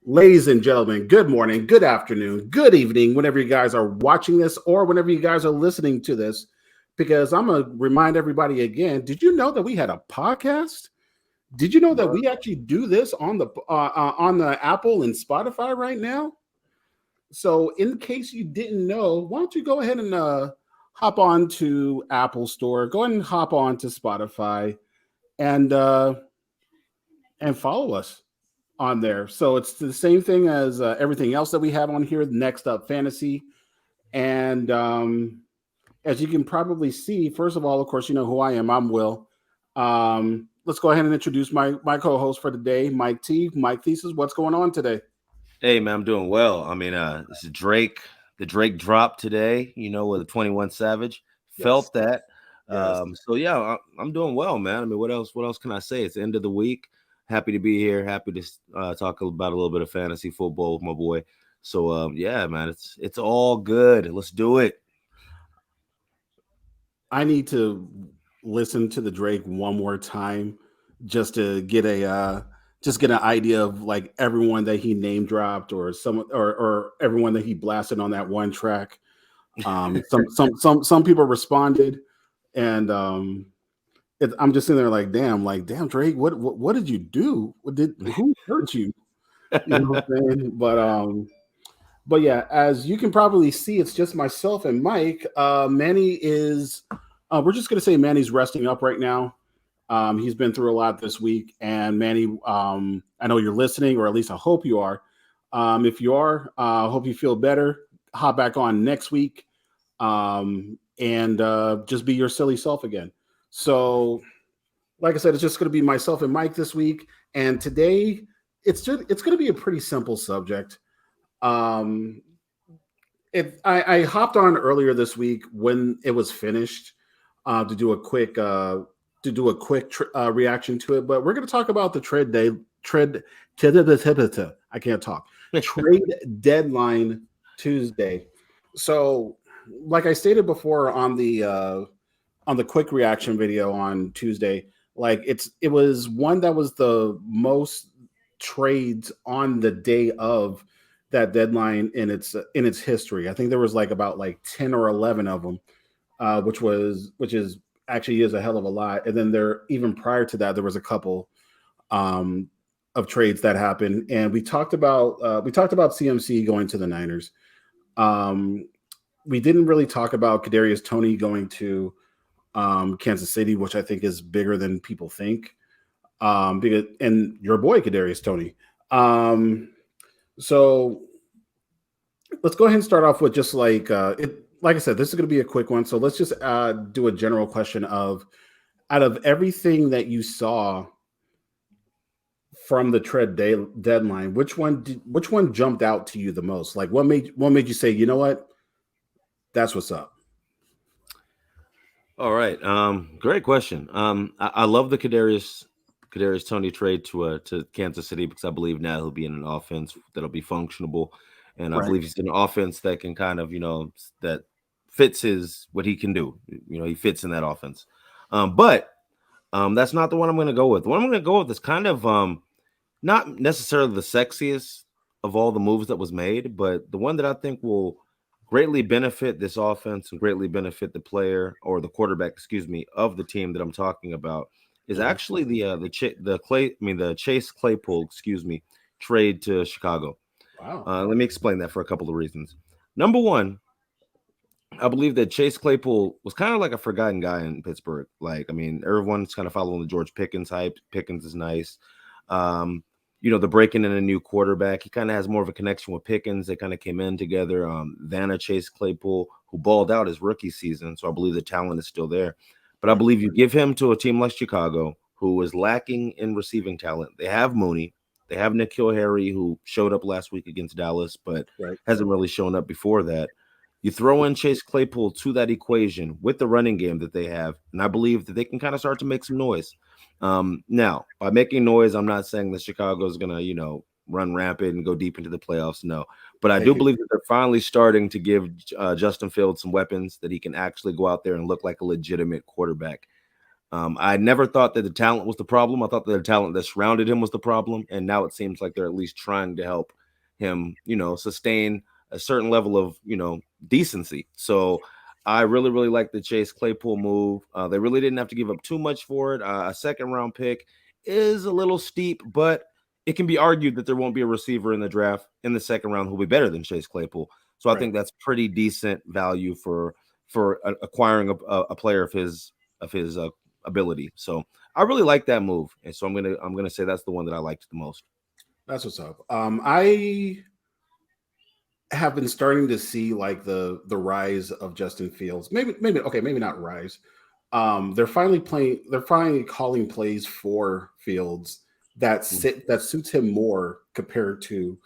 Ladies and gentlemen, good morning, good afternoon, good evening, whenever you guys are watching this or whenever you guys are listening to this. Because I'm going to remind everybody again, did you know that we had a podcast? Did you know that we actually do this on the Apple and Spotify right now? So, in case you didn't know, why don't you go ahead and hop on to Apple Store, go ahead and hop on to Spotify, and uh, and follow us on there. So it's the same thing as everything else that we have on here. Next up, fantasy, and as you can probably see, first of all, of course, you know who I am. I'm Will. Let's go ahead and introduce my co-host for today, Mike T. Mike Thesis, what's going on today? Hey man, I'm doing well. This is Drake. The Drake drop today, with the 21 Savage. Yes, Felt that. yes. So yeah, I'm doing well, man. I mean, what else? What else can I say? It's the end of the week. Happy to be here. Happy to talk about a little bit of fantasy football with my boy. So yeah, man, it's all good. Let's do it. I need to listen to the Drake one more time just to get an idea of like everyone that he name dropped or or everyone that he blasted on that one track. Some people responded, and I'm just sitting there like damn Drake, what did you do? Who hurt you? You know what I'm saying? But yeah, as you can probably see, it's just myself and Mike. Manny is. We're just gonna say Manny's resting up right now. He's been through a lot this week, and Manny, I know you're listening, or at least I hope you are. If you are, I hope you feel better. Hop back on next week, and just be your silly self again. So, like I said, it's just going to be myself and Mike this week, and today it's going to be a pretty simple subject. Um, I hopped on earlier this week when it was finished to do a quick reaction to it. But we're going to talk about the trade I can't talk trade deadline Tuesday. So, like I stated before on the quick reaction video on Tuesday, like it was one that was the most trades on the day of that deadline in its history. I think there was like about like 10 or 11 of them, which is actually is a hell of a lot. And then there even prior to that there was a couple um, of trades that happened, and we talked about CMC going to the Niners. Um, we didn't really talk about Kadarius Toney going to Kansas City, which I think is bigger than people think. Because and your boy Kadarius Toney. Um, so let's go ahead and start off with just like it. Like I said, this is going to be a quick one. So let's just do a general question of out of everything that you saw from the deadline, which one jumped out to you the most? Like what made you say, you know what, that's what's up? All right. Great question. I love the Kadarius Tony trade to Kansas City because I believe now he'll be in an offense that'll be functionable, and I Right. believe he's in an offense that can kind of that fits his what he can do. He fits in that offense. But that's not the one I'm going to go with. The one I'm going to go with is kind of not necessarily the sexiest of all the moves that was made, but the one that I think will greatly benefit this offense and greatly benefit the player or the quarterback, excuse me, of the team that I'm talking about is Mhm. actually the Chase Claypool, excuse me, trade to Chicago. Wow. Let me explain that for a couple of reasons. Number one, I believe that Chase Claypool was kind of like a forgotten guy in Pittsburgh. Like, I mean, everyone's kind of following the George Pickens hype. Pickens is nice. Um, they're breaking in a new quarterback. He kind of has more of a connection with Pickens. They kind of came in together. Vanna Chase Claypool, who balled out his rookie season. So I believe the talent is still there. But I Right. believe you give him to a team like Chicago, who is lacking in receiving talent. They have Mooney. They have Nikhil Harry, who showed up last week against Dallas, but Right. hasn't really shown up before that. You throw in Chase Claypool to that equation with the running game that they have, and I believe that they can kind of start to make some noise. Now, by making noise, I'm not saying that Chicago is going to, run rampant and go deep into the playoffs. No, but I Take do it. believe that they're finally starting to give Justin Fields some weapons that he can actually go out there and look like a legitimate quarterback. I never thought that the talent was the problem. I thought that the talent that surrounded him was the problem, and now it seems like they're at least trying to help him, sustain a certain level of, decency. So I really, really like the Chase Claypool move. They really didn't have to give up too much for it. A second round pick is a little steep, but it can be argued that there won't be a receiver in the draft in the second round who'll be better than Chase Claypool. So I Right. think that's pretty decent value for acquiring a player of his ability. So I really like that move, and so I'm gonna say that's the one that I liked the most. That's what's up. I have been starting to see like the rise of Justin Fields. Maybe okay, maybe not rise. They're finally calling plays for Fields that suits him more compared to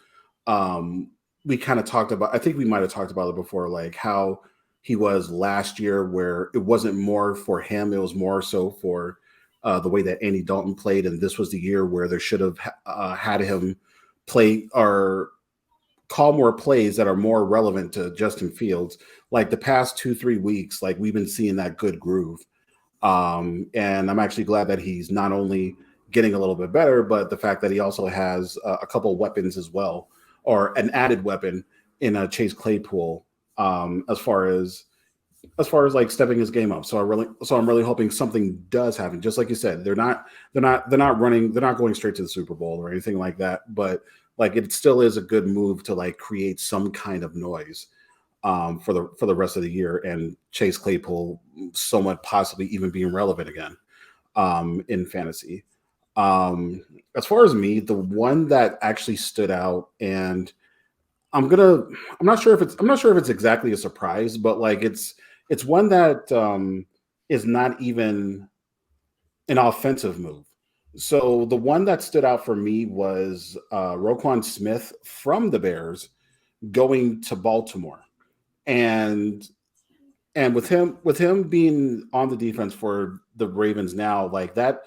um we kind of talked about, I think we might have talked about it before, like how he was last year where it wasn't more for him, it was more so for the way that Andy Dalton played, and this was the year where they should have had him play or call more plays that are more relevant to Justin Fields. Like the past 2 3 weeks, like we've been seeing that good groove. And I'm actually glad that he's not only getting a little bit better, but the fact that he also has a couple weapons as well, or an added weapon in Chase Claypool, as far as like stepping his game up. So I'm really hoping something does happen. Just like you said, they're not going straight to the Super Bowl or anything like that. But like it still is a good move to like create some kind of noise for the rest of the year, and Chase Claypool somewhat possibly even being relevant again in fantasy. As far as me, the one that actually stood out, and I'm gonna I'm not sure if it's exactly a surprise, but like it's one that is not even an offensive move. So the one that stood out for me was Roquan Smith from the Bears going to Baltimore, and with him being on the defense for the Ravens now, like that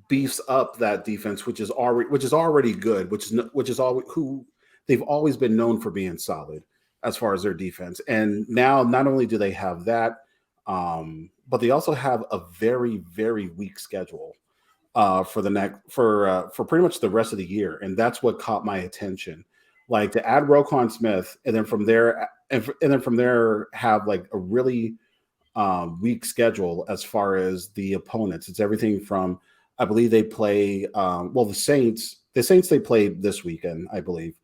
beefs up that defense, which is already good, which is all who they've always been known for being solid as far as their defense. And now not only do they have that, but they also have a very weak schedule for the next for pretty much the rest of the year, and that's what caught my attention. Like to add Roquan Smith, and then from there, and then from there have like a really weak schedule as far as the opponents. It's everything from, I believe they play well the Saints they played this weekend, I believe.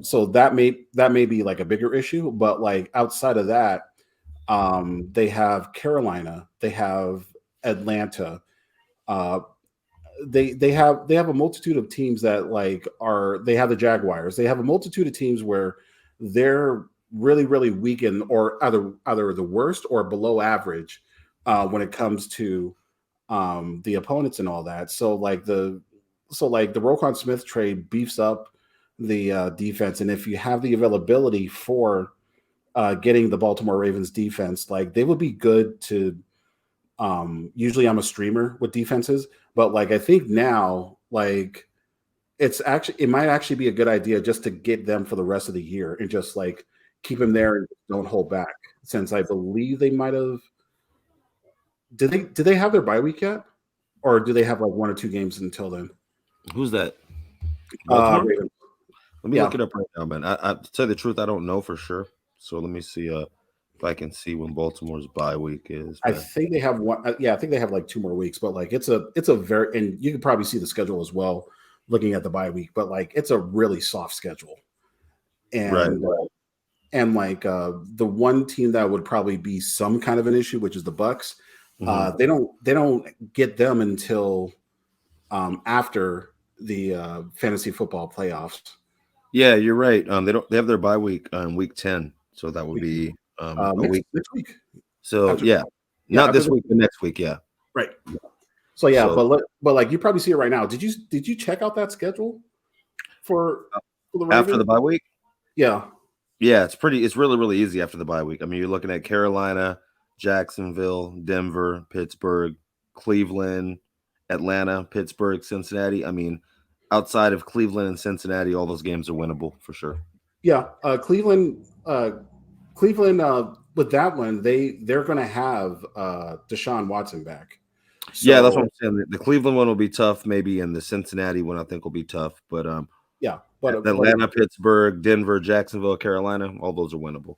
So that may be like a bigger issue, but like outside of that, they have Carolina, they have Atlanta, uh, they have a multitude of teams that like are they have the Jaguars. They have a multitude of teams where they're really weak and or either the worst or below average when it comes to the opponents and all that. So like the Roquan Smith trade beefs up the defense, and if you have the availability for getting the Baltimore Ravens defense, like they would be good to usually I'm a streamer with defenses, but like I think now like it might actually be a good idea just to get them for the rest of the year and just like keep them there and don't hold back, since I believe they might have did they have their bye week yet, or do they have like 1 or 2 games until then? Who's that? Baltimore? Ravens. Let me Yeah, look it up right now, man. To tell you the truth, I don't know for sure. So let me see if I can see when Baltimore's bye week is, I man. think they have one. Yeah, I think they have like 2 more weeks, but like it's a very, and you can probably see the schedule as well looking at the bye week, but like it's a really soft schedule. Right. And like the one team that would probably be some kind of an issue, which is the Bucks. Hmm. They don't get them until after the fantasy football playoffs. Yeah, you're right. They have their bye week on week 10. So that would be a week. Next week So after yeah. yeah Not after this the week, but next week, yeah. right. So yeah, So but like you probably see it right now. Did you check out that schedule for for the after Ravens? the bye week, Yeah, yeah, it's really, really easy after the bye week. I mean, you're looking at Carolina, Jacksonville, Denver, Pittsburgh, Cleveland, Atlanta, Pittsburgh, Cincinnati. I mean, outside of Cleveland and Cincinnati, all those games are winnable for sure. yeah. Cleveland with that one they're going to have Deshaun Watson back. Yeah, that's what So I'm saying. The Cleveland one will be tough, maybe, and the Cincinnati one I think will be tough. But yeah, but Atlanta, Pittsburgh, Denver, Jacksonville, Carolina, all those are winnable.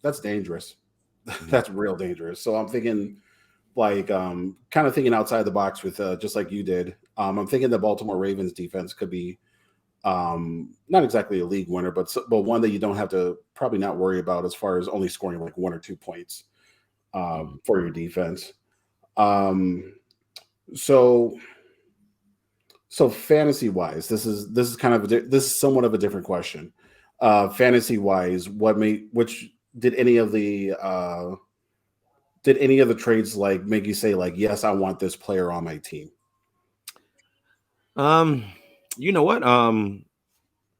that's dangerous. Mhm. That's real dangerous. So I'm thinking like kind of thinking outside the box with just like you did. I'm thinking the Baltimore Ravens defense could be not exactly a league winner, but one that you don't have to probably not worry about as far as only scoring like 1 or 2 points Mhm. for your defense. Um, so so fantasy wise, this is kind of this is somewhat of a different question. Fantasy wise, what made which did any of the trades like make you say like yes, I want this player on my team? Um, you know what?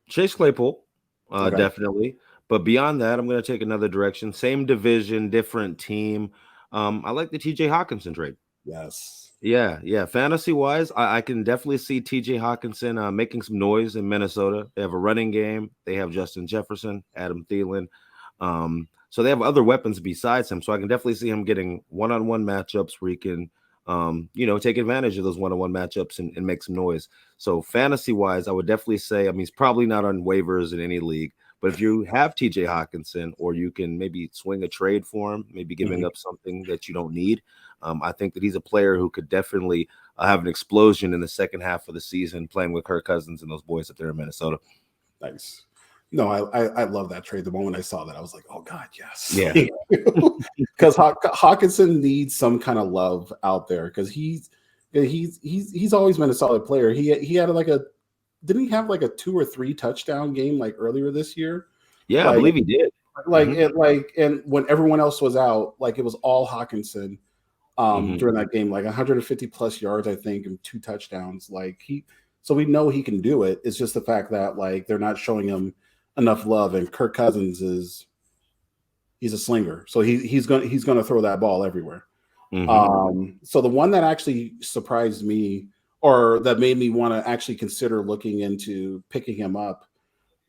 Chase Claypool, Okay. definitely. But beyond that, I'm going to take another direction. Same division, different team. I like the T.J. Hawkinson trade. Yes. Yeah, yeah. Fantasy wise, I can definitely see T.J. Hawkinson making some noise in Minnesota. They have a running game. They have Justin Jefferson, Adam Thielen. So they have other weapons besides him. So I can definitely see him getting one-on-one matchups where he can, take advantage of those one-on-one matchups and make some noise. So fantasy-wise, I would definitely say, I mean, he's probably not on waivers in any league. But if you have TJ Hawkinson, or you can maybe swing a trade for him, maybe giving Mhm. up something that you don't need, I think that he's a player who could definitely have an explosion in the second half of the season playing with Kirk Cousins and those boys up there in Minnesota. Nice. No, I love that trade. The moment I saw that, I was like, oh God, yes. Yeah. Because Hawkinson needs some kind of love out there because he's always been a solid player. He had like a didn't he have like a 2 or 3 touchdown game like earlier this year? Yeah, I Like believe he did. Hmm. and when everyone else was out, like it was all Hawkinson Hmm. during that game, like 150 plus yards, I think, and 2 touchdowns. So we know he can do it. It's just the fact that like they're not showing him enough love, and Kirk Cousins is he's a slinger, so he's gonna throw that ball everywhere. Hmm. So the one that actually surprised me, or that made me want to actually consider looking into picking him up,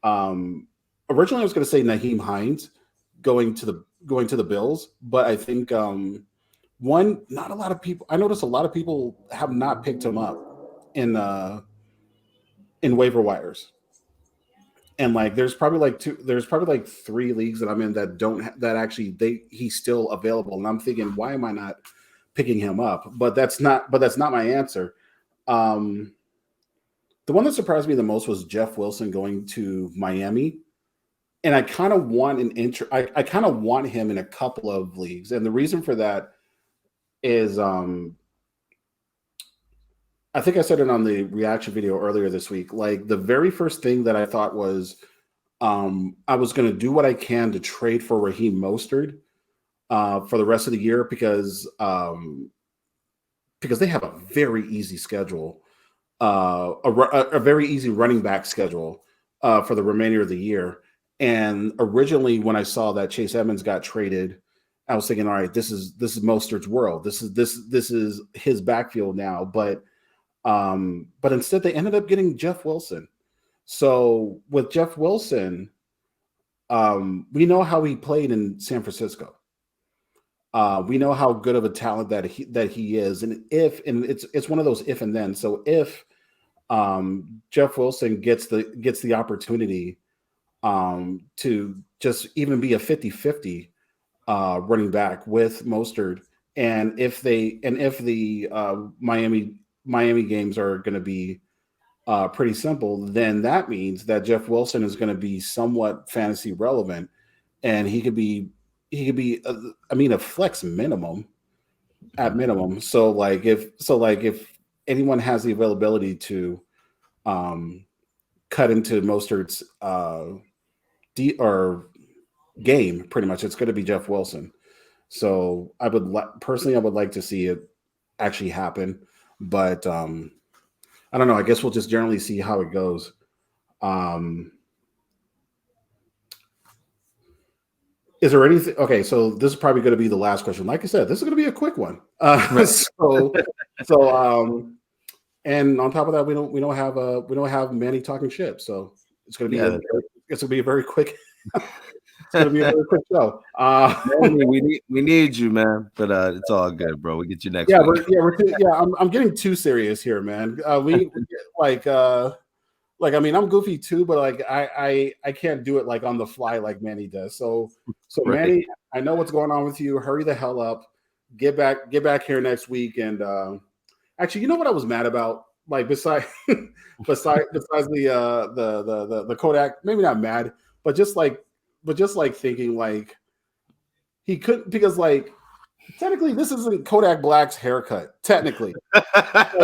um, originally I was going to say Naheem Hines going to the Bills, but I think one, not a lot of people. I noticed a lot of people have not picked him up in uh in waiver wires, and like there's probably like 3 leagues that I'm in that don't that actually he's still available, and I'm thinking, why am I not picking him up? But that's not my answer. Um, the one that surprised me the most was Jeff Wilson going to Miami, and I kind of want I kind of want him in a couple of leagues, and the reason for that is I think I said it on the reaction video earlier this week. Like the very first thing that I thought was I was going to do what I can to trade for Raheem Mostert for the rest of the year because they have a very easy schedule, a very easy running back schedule for the remainder of the year. And originally, when I saw that Chase Edmonds got traded, I was thinking, all right, this is Mostert's world. This is his backfield now. But instead, they ended up getting Jeff Wilson. So with Jeff Wilson, we know how he played in San Francisco. We know how good of a talent that he is, and it's one of those if and then. So if Jeff Wilson gets the opportunity to just even be a 50-50 running back with Mostert, and if the Miami games are going to be pretty simple, then that means that Jeff Wilson is going to be somewhat fantasy relevant, and he could be I mean a flex minimum at minimum. So like if anyone has the availability to um, cut into Mostert's or game, pretty much it's going to be Jeff Wilson. So personally, I would like to see it actually happen, but I don't know. I guess we'll just generally see how it goes. Um, is there anything? Okay, so this is probably going to be the last question. Like I said, this is going to be a quick one. Right. So and on top of that, we don't have Manny talking shit. So it's going to be Yeah. it's going to be a very quick. It's gonna be a very quick show. Manny, we need you, man. But it's all good, bro. We get you next Yeah, week. I'm getting too serious here, man. We like like I mean I'm goofy too, but like I can't do it like on the fly like Manny does. So Right. Manny, I know what's going on with you. Hurry the hell up. Get back here next week. And actually, you know what I was mad about? Like beside besides the Kodak, maybe not mad, but just like thinking like he could, because like technically this isn't Kodak Black's haircut. Technically, like,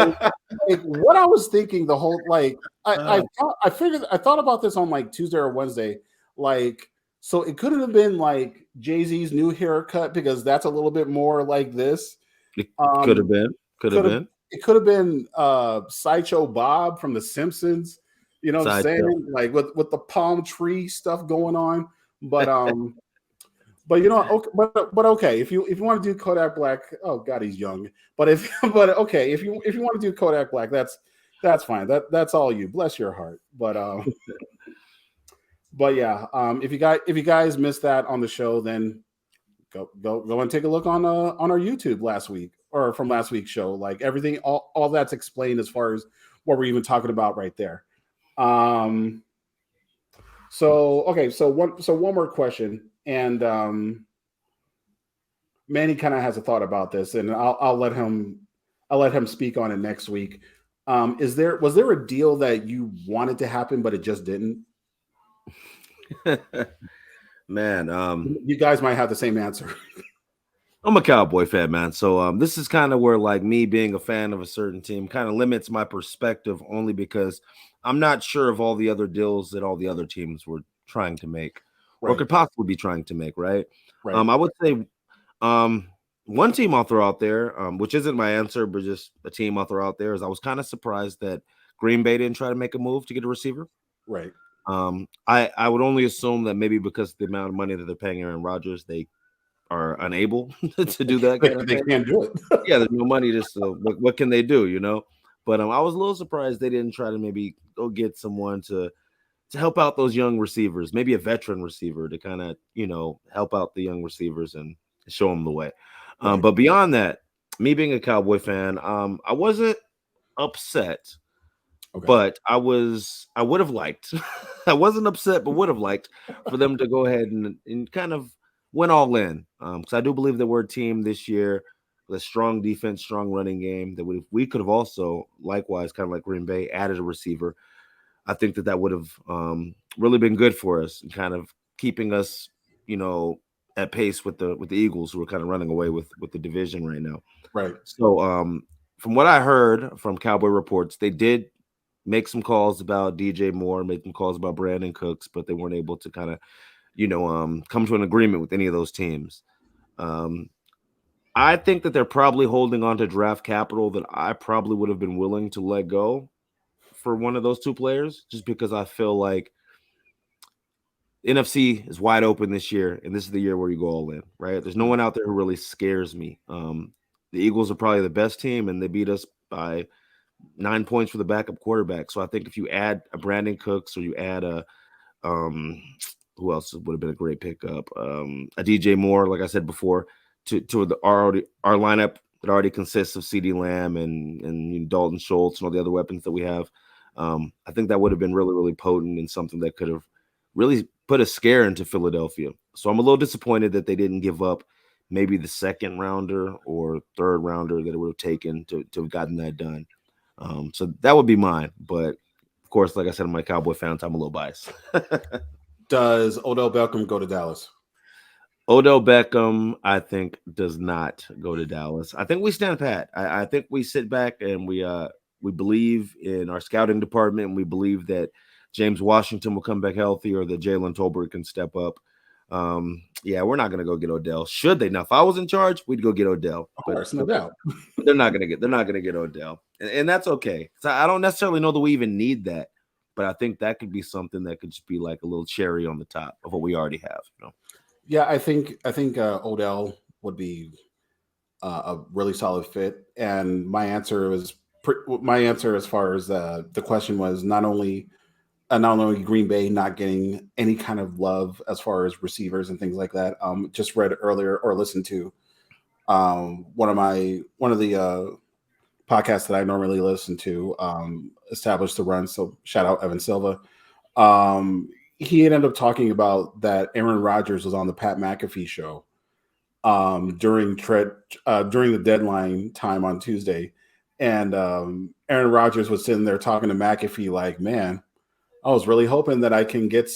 like what I was thinking the whole like Uh, I thought about this on like Tuesday or Wednesday. Like, so it could have been like Jay-Z's new haircut because that's a little bit more like this. it could have Um been. Could have could have been. it could have been Sideshow Bob from The Simpsons. You know what I'm Sideshow. saying? Like with the palm tree stuff going on. But but you know, okay, but okay, if you want to do Kodak Black, oh God, he's young. But if but okay, if you want to do Kodak Black, that's fine. That's all you. Bless your heart. But yeah, if you guys missed that on the show, then go and take a look on our YouTube last week or from last week's show. Like everything, all that's explained as far as what we're even talking about right there. Um, so okay, so one more question, and Manny kind of has a thought about this, and I'll let him speak on it next week. Was there a deal that you wanted to happen but it just didn't? Man, You guys might have the same answer. I'm a Cowboy fan, man. So this is kind of where like me being a fan of a certain team kind of limits my perspective only because I'm not sure of all the other deals that all the other teams were trying to make or Right, could possibly be trying to make, right? right, I would say um one team I'll throw out there, which isn't my answer, but just a team I'll throw out there is I was kind of surprised that Green Bay didn't try to make a move to get a receiver. right. I would only assume that maybe because of the amount of money that they're paying Aaron Rodgers, they are unable to do that kind of They thing. can't do it. Yeah, there's no money. Just what can they do, But I was a little surprised they didn't try to maybe go get someone to help out those young receivers, maybe a veteran receiver to kind of help out the young receivers and show them the way. Right. But beyond that, me being a Cowboy fan, I wasn't upset, Okay. but I would have liked. I wasn't upset, but would have liked for them to go ahead and kind of went all in. Because I do believe that we're a team this year with a strong defense, strong running game. That we could have also likewise, kind of like Green Bay, added a receiver. I think that would have really been good for us and kind of keeping us, you know, at pace with the Eagles, who are kind of running away with the division right now. Right. So from what I heard from Cowboy reports, they did make some calls about DJ Moore, make some calls about Brandon Cooks, but they weren't able to kind of, come to an agreement with any of those teams. Um, I think that they're probably holding on to draft capital that I probably would have been willing to let go for one of those two players, just because I feel like NFC is wide open this year, and this is the year where you go all in, right? There's no one out there who really scares me. The Eagles are probably the best team, and they beat us by 9 points for the backup quarterback. So I think if you add a Brandon Cooks or you add a um who else would have been a great pickup? A DJ Moore, like I said before, to our lineup that already consists of CD Lamb and Dalton Schultz and all the other weapons that we have. I think that would have been really, really potent and something that could have really put a scare into Philadelphia. So I'm a little disappointed that they didn't give up maybe the second rounder or third rounder that it would have taken to have gotten that done. So that would be mine. But of course, like I said, I'm a Cowboy fan, so I'm a little biased. Does Odell Beckham go to Dallas? Odell Beckham, I think, does not go to Dallas. I think we stand pat. I think we sit back and we believe in our scouting department, and we believe that James Washington will come back healthy, or that Jalen Tolbert can step up. Yeah, we're not going to go get Odell. Should they? Now, if I was in charge, we'd go get Odell. Of But course, no doubt. they're not going to get Odell, and that's okay. So I don't necessarily know that we even need that, but I think that could be something that could just be like a little cherry on the top of what we already have. Yeah, I think Odell would be a really solid fit. And my answer as far as the question was not only not only Green Bay not getting any kind of love as far as receivers and things like that. Just read earlier or listened to one of the podcasts that I normally listen to, established the run. So shout out Evan Silva. Um, he ended up talking about that Aaron Rodgers was on the Pat McAfee show during the deadline time on Tuesday, and Aaron Rodgers was sitting there talking to McAfee like, "Man, I was really hoping that I can give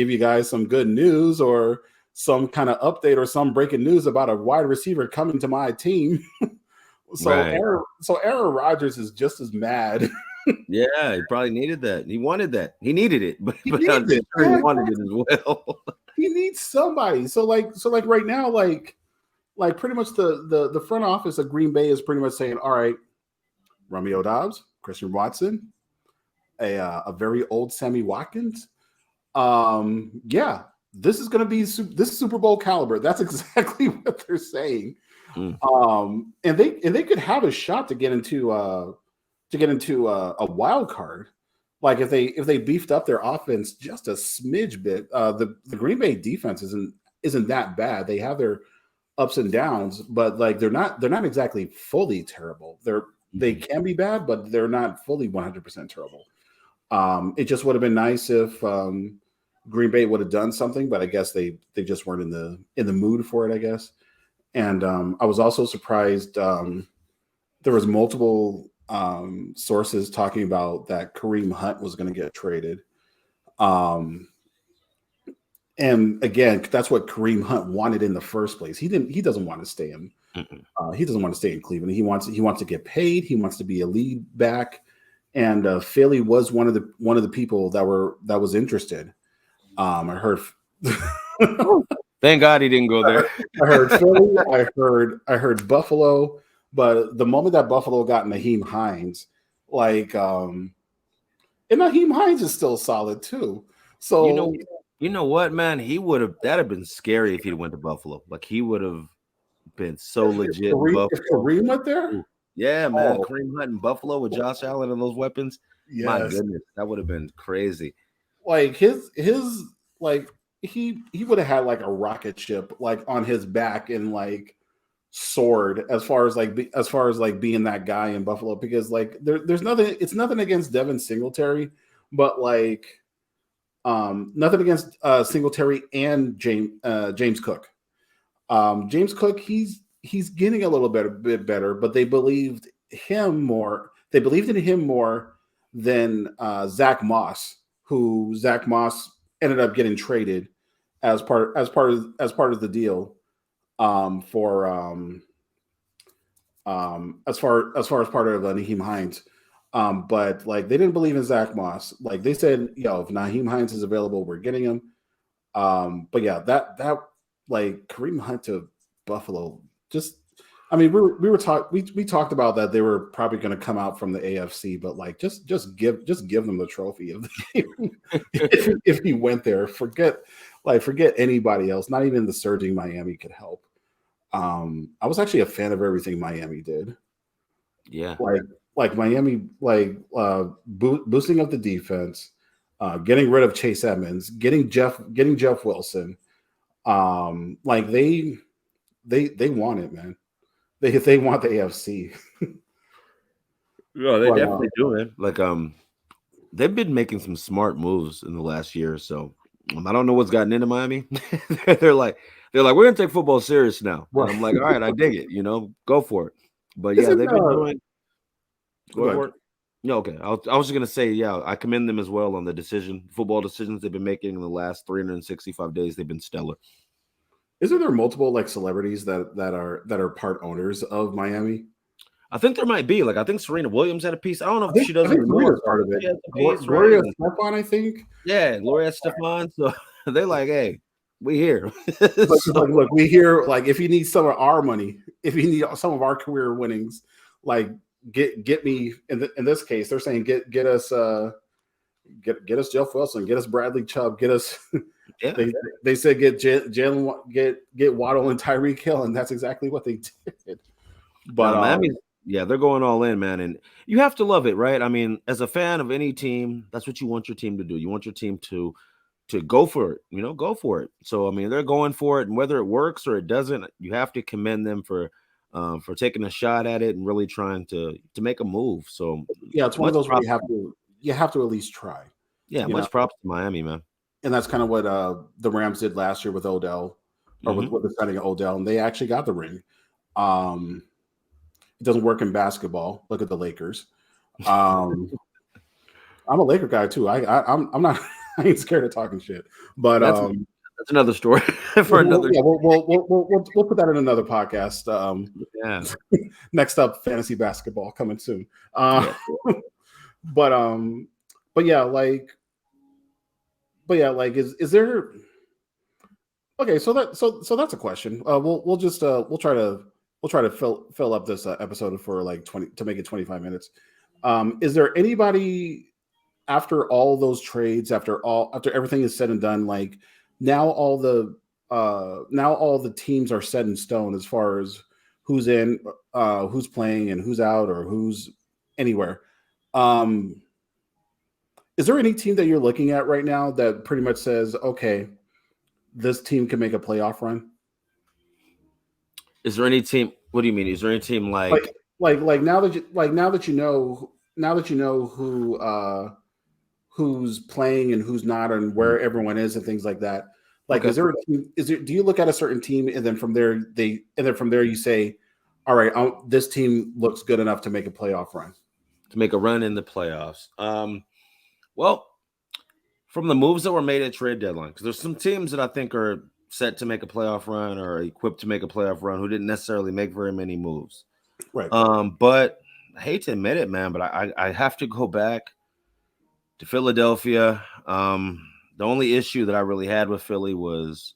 you guys some good news or some kind of update or some breaking news about a wide receiver coming to my team." Right. So Aaron Rodgers is just as mad. Yeah, he probably needed that. He wanted that. He needed it, but He I'm needs it. sure he Yeah, wanted it as well. he needs somebody. So like right now, like pretty much the front office of Green Bay is pretty much saying, all right, Romeo Dobbs, Christian Watson, a very old Sammy Watkins. Yeah, this is going to be this Super Bowl caliber. That's exactly what they're saying. Mm, And they could have a shot to get into a wild card. Like if they beefed up their offense just a smidge bit, the Green Bay defense isn't that bad. They have their ups and downs, but like they're not exactly fully terrible. They mhm. can be bad, but they're not fully 100% terrible. It just would have been nice if Green Bay would have done something, but I guess they just weren't in the mood for it. I guess, and I was also surprised. There was multiple sources talking about that Kareem Hunt was going to get traded. Um, and again, that's what Kareem Hunt wanted in the first place. He didn't. He doesn't want to stay in. Mm-mm. He doesn't want to stay in Cleveland. He wants to get paid. He wants to be a lead back. And Philly was one of the people that was interested. I heard. Woo. Thank God he didn't go there. I heard Philly. I heard Buffalo. But the moment that Buffalo got Naheem Hines, like, and Naheem Hines is still solid too. You So know, you know what, man? He would have that'd have been scary if he'd went to Buffalo. Like he would have been so legit in If Buffalo. Kareem went there, Ooh. Yeah, man. oh Kareem Hunt in Buffalo with Josh Allen and those weapons. My yes, goodness, that would have been crazy. like his like he would have had like a rocket ship like on his back and like soared as far as like being that guy in Buffalo because like there's nothing. It's nothing against Devin Singletary, but like nothing against Singletary and James Cook. James Cook, he's getting a little bit better, but they believed him more. They believed in him more than Zach Moss ended up getting traded as part of the deal for as far as part of Naheem Hines. But like they didn't believe in Zach Moss. Like they said, if Naheem Hines is available, we're getting him. But yeah, that like Kareem Hunt to Buffalo, just I mean, we talked about that they were probably going to come out from the AFC, but like just give them the trophy if he went there. Forget anybody else. Not even the surging Miami could help. I was actually a fan of everything Miami did. Yeah. Like Miami, boosting up the defense, getting rid of Chase Edmonds, getting Jeff Wilson. Like they want it, man. They want the AFC. No, they But definitely do, man. Like they've been making some smart moves in the last year or so. I don't know what's gotten into Miami. they're like they're like we're gonna take football serious now, and right. I'm like, all right, I dig it. Go for it. But yeah, Isn't they've been doing. Go ahead, good? work. No, okay. I was just gonna say, yeah, I commend them as well on the football decisions they've been making in the last 365 days. They've been stellar. Isn't there multiple like celebrities that are part owners of Miami? I think there might be like I think Serena Williams had a piece. I don't know I if think she I does think anymore, Serena's but part of it. she has a piece, right? Gloria And Stefan, I think. yeah, Gloria Stefan. So they like, hey, we here. It's like, So look, we hear like if you need some of our money, if you need some of our career winnings, like get me in this case, they're saying get us get us Jeff Wilson, get us Bradley Chubb, get us. yeah, they said Jalen, get Waddle and Tyreek Hill, and that's exactly what they did. But now Miami. Yeah, they're going all in, man, and you have to love it, right? I mean, as a fan of any team, that's what you want your team to do. You want your team to go for it, go for it. So I mean, they're going for it, and whether it works or it doesn't, you have to commend them for taking a shot at it and really trying to make a move. So Yeah, it's one of much those where props, you have to at least try, yeah, you know. much props to Miami, man. And that's kind of what the Rams did last year with Odell, or Hmm. with the signing of Odell, and they actually got the ring. Um, it doesn't work in basketball. Look at the Lakers. Um, I'm a Laker guy too. I'm not I ain't scared of talking shit. But That's that's another story for another. yeah, we'll put that in another podcast. Yeah, Next up, fantasy basketball coming soon. Uh, yeah. but but yeah, like is there okay? So that's a question. We'll just we'll try to fill up this episode for like 20 to make it 25 minutes. Is there anybody after all those trades, after everything is said and done, like now now all the teams are set in stone as far as who's in, who's playing, and who's out, or who's anywhere. Um, is there any team that you're looking at right now that pretty much says, okay, this team can make a playoff run? Is there any team? What do you mean? Is there any team Like like? now that you know who's playing and who's not, and where everyone is and things like that. Like, Okay, do you look at a certain team, and then from there you say, all right, this team looks good enough to make a playoff run. to make a run in the playoffs. Well, from the moves that were made at trade deadline, because there's some teams that I think are set to make a playoff run or equipped to make a playoff run who didn't necessarily make very many moves. Right. But I hate to admit it, man, but I have to go back to Philadelphia. The only issue that I really had with Philly was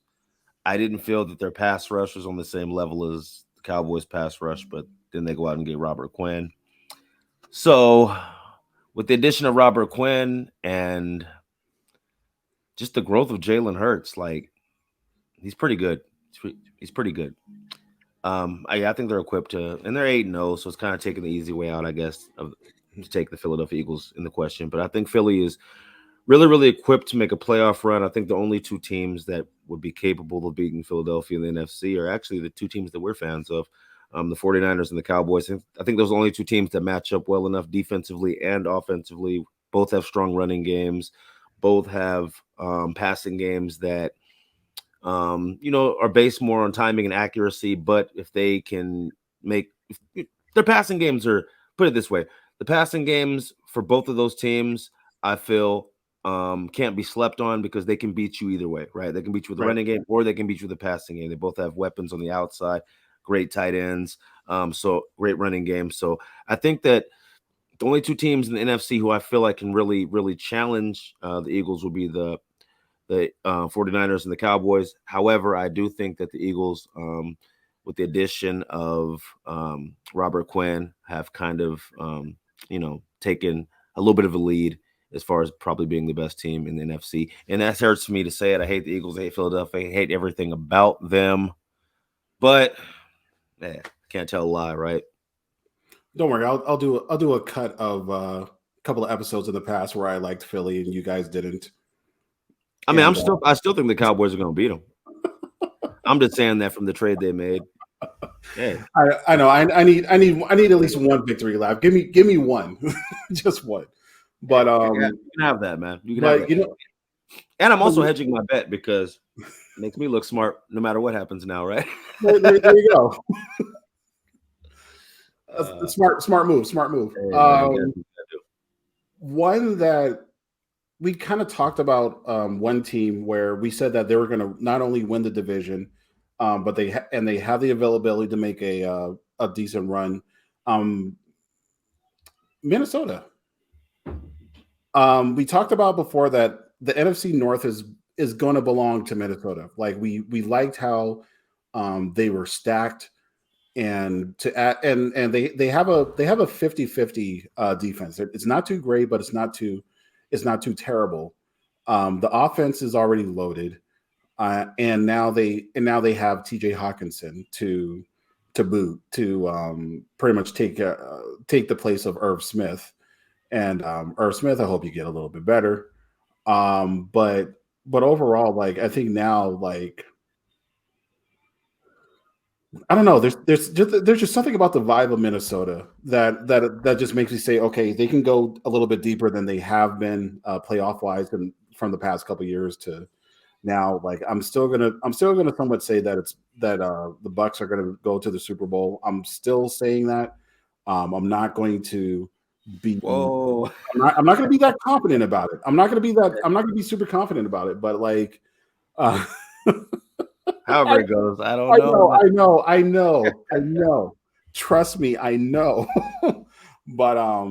I didn't feel that their pass rush was on the same level as the Cowboys' pass rush, but then they go out and get Robert Quinn. So, with the addition of Robert Quinn and just the growth of Jalen Hurts, like he's pretty good. He's pretty good. I think they're equipped to, and they're 8-0, so it's kind of taking the easy way out, I guess, to take the Philadelphia Eagles in the question. But I think Philly is really, really equipped to make a playoff run. I think the only two teams that would be capable of beating Philadelphia in the NFC are actually the two teams that we're fans of, the 49ers and the Cowboys. And I think those are the only two teams that match up well enough defensively and offensively. Both have strong running games. Both have passing games that are based more on timing and accuracy. But if they can if their passing games are, put it this way, the passing games for both of those teams, I feel can't be slept on because they can beat you either way, right? They can beat you with the Right. running game or they can beat you with the passing game. They both have weapons on the outside, great tight ends, so great running game. So I think that the only two teams in the NFC who I feel like can really, really challenge the Eagles will be the 49ers and the Cowboys. However, I do think that the Eagles, with the addition of Robert Quinn, have kind of, taken a little bit of a lead as far as probably being the best team in the NFC. And that hurts me to say it. I hate the Eagles. I hate Philadelphia. I hate everything about them. But, can't tell a lie, right? Don't worry, I'll do a cut of a couple of episodes in the past where I liked Philly and you guys didn't. I mean, And I still think the Cowboys are going to beat them. I'm just saying that from the trade they made. Hey, I know I need at least one victory lap. Give me one, just one. But you can have that, man. You can have but that. you know, And I'm but also hedging my bet because it makes me look smart no matter what happens now, right? there you go. A uh, smart move, smart move. hey, man, you gotta do. One that we kind of talked about, one team where we said that they were going to not only win the division, but they have the availability to make a decent run. Um, Minnesota. We talked about before that the NFC North is going to belong to Minnesota. Like we liked how they were stacked, and to add, and they have a 50-50 defense. It's not too great, but it's not too terrible. The offense is already loaded, and now they have T.J. Hawkinson to boot to pretty much take the place of Irv Smith. And Irv Smith, I hope you get a little bit better. Um, but but overall, like I think now, like I don't know. There's just something about the vibe of Minnesota that just makes me say, okay, they can go a little bit deeper than they have been playoff wise from the past couple years to now. Like I'm still gonna somewhat say that it's that the Bucks are gonna go to the Super Bowl. I'm still saying that. I'm not going to be. Whoa. I'm not going to be that confident about it. I'm not going to be that. I'm not going to be super confident about it. But like, uh, However it goes, I don't I know, know, but I know, I know, I know. Trust me, I know. but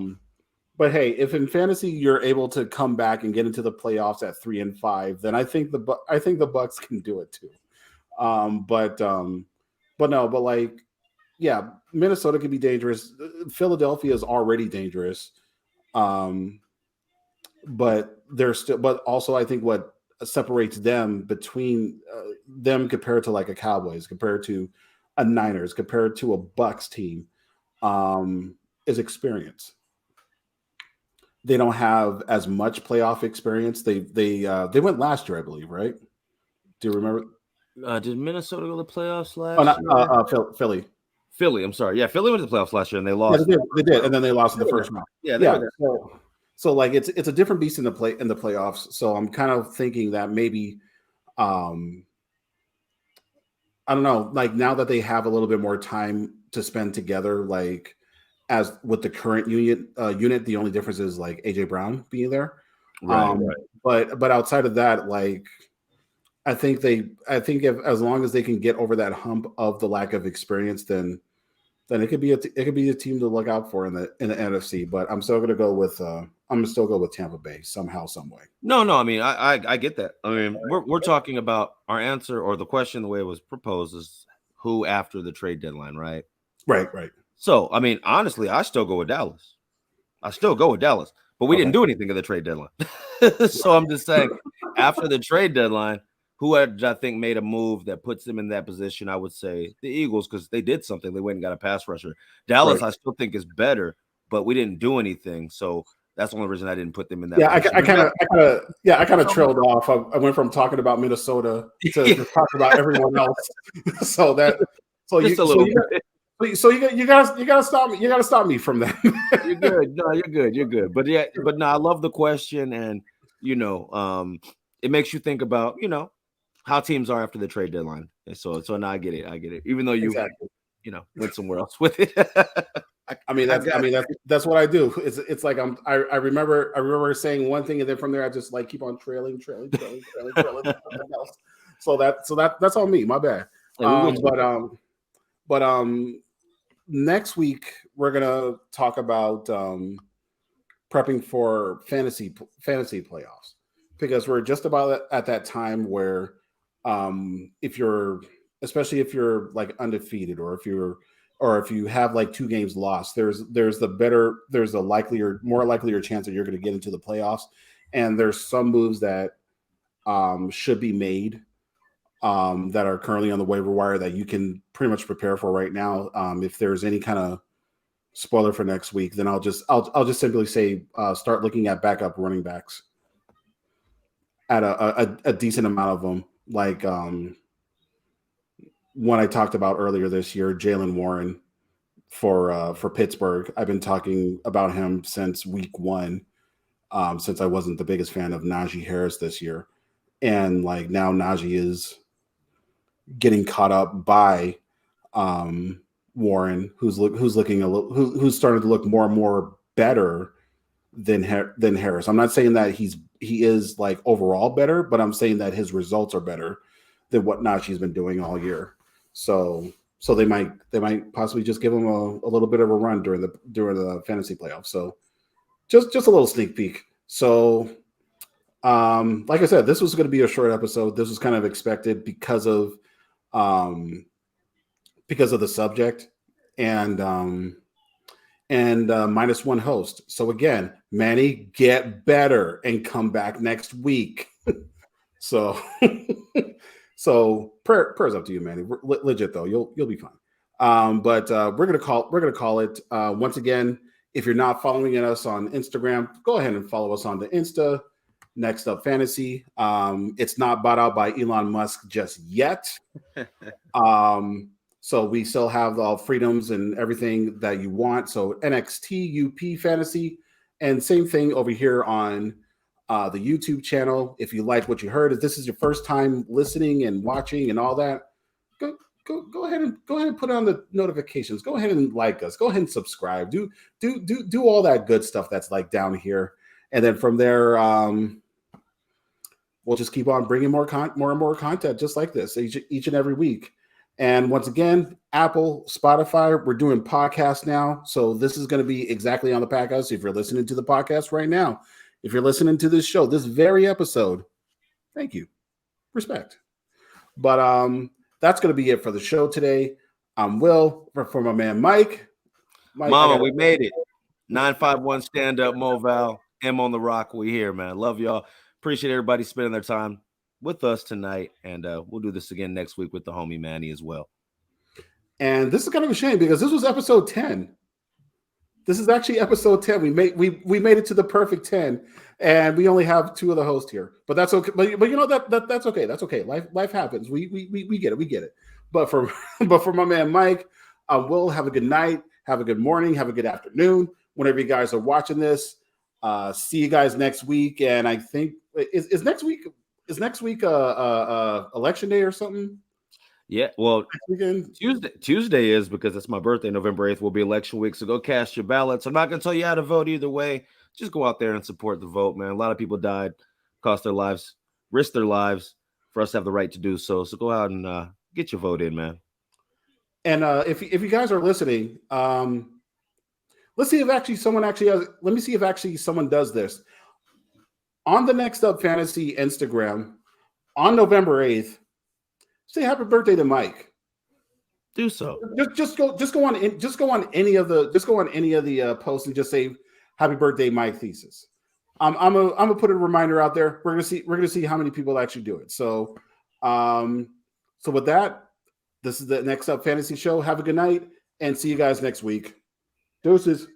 but hey, if in fantasy you're able to come back and get into the playoffs at 3-5, then I think the Bucks can do it too. Um, but um, but no, but like yeah, Minnesota can be dangerous. Philadelphia is already dangerous. Um, but they're still but also I think what separates them between them compared to like a Cowboys, compared to a Niners, compared to a Bucks team, um, is experience. They don't have as much playoff experience. They went last year, I believe, right? Do you remember? did Minnesota go to the playoffs Oh, not last year? Philly. Philly, I'm sorry. Yeah, Philly went to the playoffs last year and they Yeah, they lost. did. They did, and then they lost in They the were there. first round. Yeah, they were Yeah, there. so like it's a different beast in the playoffs. So I'm kind of thinking that maybe um, I don't know, like now that they have a little bit more time to spend together, like as with the current unit, the only difference is like AJ Brown being there. Right, right. But outside of that, like I think if as long as they can get over that hump of the lack of experience, then it could be a team to look out for in the NFC. But I'm gonna still go with Tampa Bay somehow, some way. No, no, I mean, I get that. I mean, we're talking about our answer or the question the way it was proposed is who after the trade deadline, right? Right, right. So, I mean, honestly, I still go with Dallas. I still go with Dallas, but we didn't Okay. do anything at the trade deadline. So I'm just saying, after the trade deadline, who had I think made a move that puts them in that position? I would say the Eagles because they did something. They went and got a pass rusher. Dallas, Right. I still think is better, but we didn't do anything. So that's the only reason I didn't put them in that Yeah, position. But yeah, I kind of so, trailed off. I went from talking about Minnesota to yeah, just talking about everyone else. so that just a little bit. you gotta stop me. You gotta stop me from You're that. good. No, you're good. You're good. But yeah, but no, I love the question, and it makes you think about how teams are after the trade deadline. And so now I get it. I get it. Even though you Exactly. went somewhere else with it. I got That's what I do. It's like I remember saying one thing and then from there I just like keep on trailing to something else. That's on me. My bad. Hey, we with you. But next week we're gonna talk about prepping for fantasy playoffs because we're just about at that time where if you're especially if you're like undefeated or if you have like two games lost, there's a more likelier chance that you're going to get into the playoffs, and there's some moves that should be made that are currently on the waiver wire that you can pretty much prepare for right now. If there's any kind of spoiler for next week, then I'll just simply say start looking at backup running backs at a decent amount of them, like one I talked about earlier this year, Jalen Warren for Pittsburgh. I've been talking about him since week one, since I wasn't the biggest fan of Najee Harris this year, and like now Najee is getting caught up by um, Warren, who's looking who's starting to look more and more better than Harris. I'm not saying that he is like overall better, but I'm saying that his results are better than what Najee's been doing all year. So they might possibly just give him a little bit of a run during the fantasy playoffs. So just a little sneak peek. So like I said, this was going to be a short episode. This was kind of expected um, because of the subject and minus one host. So again, Manny, get better and come back next week. So so prayers up to you, Manny. Legit though, you'll be fine. But we're gonna call it once again. If you're not following us on Instagram, go ahead and follow us on the Insta. Next Up Fantasy. It's not bought out by Elon Musk just yet. Um, so we still have all freedoms and everything that you want. So NXT UP Fantasy, and same thing over here on the YouTube channel. If you like what you heard, if this is your first time listening and watching and all that, go go ahead and put on the notifications. Go ahead and like us. Go ahead and subscribe. Do all that good stuff that's like down here, and then from there, we'll just keep on bringing more and more content just like this each and every week. And once again, Apple, Spotify, we're doing podcasts now. So this is going to be exactly on the podcast. If you're listening to the podcast right now, if you're listening to this show, this very episode, thank you. Respect. But that's going to be it for the show today. I'm Will for my man Mike. Mama, we made it. 951 stand up, Moval. M on the rock. We here, man. Love y'all. Appreciate everybody spending their time with us tonight. And we'll do this again next week with the homie Manny as well. And this is kind of a shame because this was episode 10. This is actually episode 10. We made it to the perfect 10, and we only have 2 of the hosts here. But that's okay. But you know that's okay. That's okay. Life happens. We get it. We get it. But for my man Mike, we'll have a good night, have a good morning, have a good afternoon whenever you guys are watching this. See you guys next week. And I think is next week election day or something? Yeah, well, Tuesday is because it's my birthday, November 8th, will be election week. So go cast your ballots. I'm not going to tell you how to vote either way. Just go out there and support the vote, man. A lot of people died, cost their lives, risked their lives for us to have the right to do so. So go out and get your vote in, man. And if you guys are listening, let's see if actually someone actually has. Let me see if actually someone does this on the Next Up Fantasy Instagram on November 8th. Say happy birthday to Mike. Do so. Just go on any of the posts and just say happy birthday, Mike Thesis. I'm gonna put a reminder out there. We're gonna see how many people actually do it. So with that, this is the Next Up Fantasy Show. Have a good night and see you guys next week. Deuces.